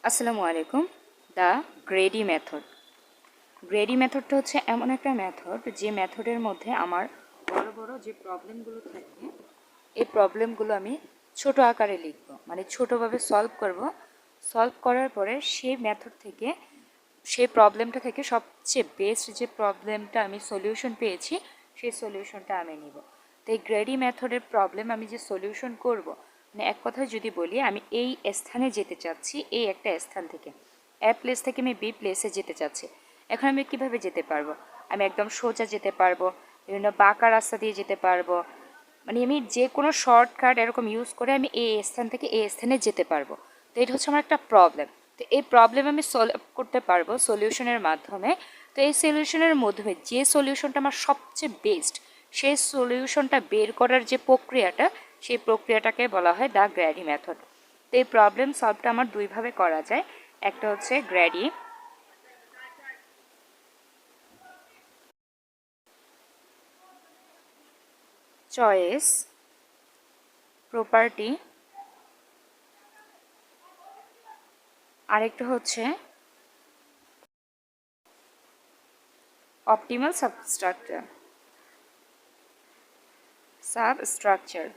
আসসালামু আলাইকুম। The greedy method. Greedy মেথডটা হচ্ছে এমন একটা মেথড যে মেথডের মধ্যে আমার বড় বড় যে প্রবলেমগুলো থাকে এই প্রবলেমগুলো আমি ছোট আকারে লিখব, মানে ছোটোভাবে সলভ করব। সলভ করার পরে সেই মেথড থেকে সেই প্রবলেমটা থেকে সবচেয়ে বেস্ট যে প্রবলেমটা আমি সলিউশন পেয়েছি সেই সলিউশনটা আমি নিব। তো এই গ্রেডি মেথডের প্রবলেম আমি যে সলিউশন করব, মানে এক কথায় যদি বলি আমি এই স্থানে যেতে চাচ্ছি, এই একটা স্থান থেকে এ প্লেস থেকে আমি বি প্লেসে যেতে চাচ্ছি। এখন আমি কিভাবে যেতে পারবো? আমি একদম সোজা যেতে পারবো, বিভিন্ন বাঁকা রাস্তা দিয়ে যেতে পারবো, মানে আমি যে কোনো শর্টকাট এরকম ইউজ করে আমি এই স্থান থেকে এই স্থানে যেতে পারবো। তো এটা হচ্ছে আমার একটা প্রবলেম। তো এই প্রবলেম আমি সলভ করতে পারবো সলিউশনের মাধ্যমে। তো এই সলিউশনের মাধ্যমে যে সলিউশনটা আমার সবচেয়ে বেস্ট, সেই সলিউশনটা বের করার যে প্রক্রিয়াটা, সেই প্রক্রিয়াটাকে বলা হয় দ্য গ্র্যাডি মেথড। তো এই প্রবলেম সলভটা আমার দুইভাবে করা যায়। একটা হচ্ছে গ্র্যাডি চয়েস প্রপার্টি, আরেকটা হচ্ছে অপটিমাল সাবস্ট্রাকচার সাবস্ট্রাকচার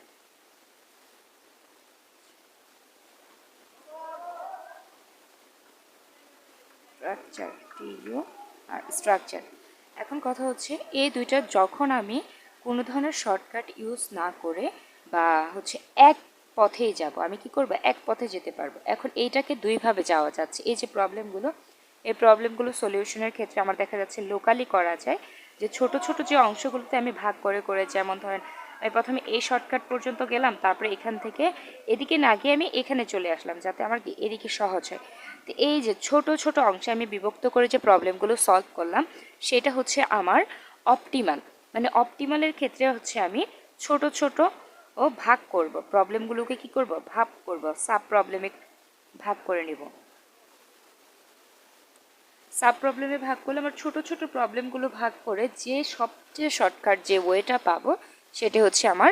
স্ট্রাকচার টিইউ আর স্ট্রাকচার। এখন কথা হচ্ছে এই দুইটা যখন আমি কোনো ধরনের শর্টকাট ইউজ না করে বা হচ্ছে এক পথেই যাব, আমি কি করব? এক পথে যেতে পারবো। এখন এইটাকে দুইভাবে যাওয়া যাচ্ছে। এই যে প্রবলেমগুলো, এই প্রবলেমগুলো সলিউশনের ক্ষেত্রে আমার দেখা যাচ্ছে লোকালি করা যায়, যে ছোট ছোট যে অংশগুলোতে আমি ভাগ করে করে, যেমন ধরেন আমি প্রথমে এই শর্টকাট পর্যন্ত গেলাম, তারপরে এখান থেকে এদিকে না গিয়ে আমি এখানে চলে আসলাম যাতে আমার এদিকে সহজ হয়। তো এই যে ছোট ছোট অংশে আমি বিভক্ত করে যে প্রবলেমগুলো সলভ করলাম, সেটা হচ্ছে আমার অপটিমাল। মানে অপটিমালের ক্ষেত্রে হচ্ছে আমি ছোট ছোট ও ভাগ করব, প্রবলেমগুলোকে কি করব? ভাগ করব, সাব প্রবলেমে ভাগ করে নিব। সাব প্রবলেমে ভাগ করলে আমার ছোট ছোট প্রবলেমগুলো ভাগ করে যে সবচেয়ে শর্টকাট যে ওয়েটা পাবো সেটা হচ্ছে আমার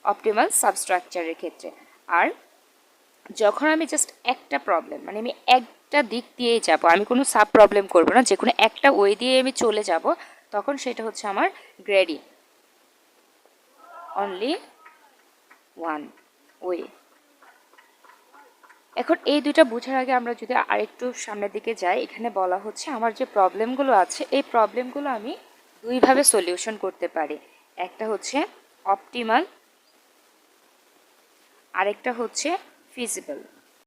অপটিমাল সাবস্ট্রাকচারের ক্ষেত্রে। আর যখন আমি জাস্ট একটা প্রবলেম, মানে আমি একটা দিক দিয়েই যাব, আমি কোনো সাব প্রবলেম করবো না, যে কোনো একটা ওয়ে দিয়ে আমি চলে যাব, তখন সেটা হচ্ছে আমার গ্রেডি অনলি ওয়ান ওয়ে। এখন এই দুইটা বোঝার আগে আমরা যদি আরেকটু সামনের দিকে যাই, এখানে বলা হচ্ছে আমার যে প্রবলেমগুলো আছে এই প্রবলেমগুলো আমি দুইভাবে সলিউশন করতে পারি। একটা হচ্ছে অপটিমাল, আরেকটা হচ্ছে ফিজিবল।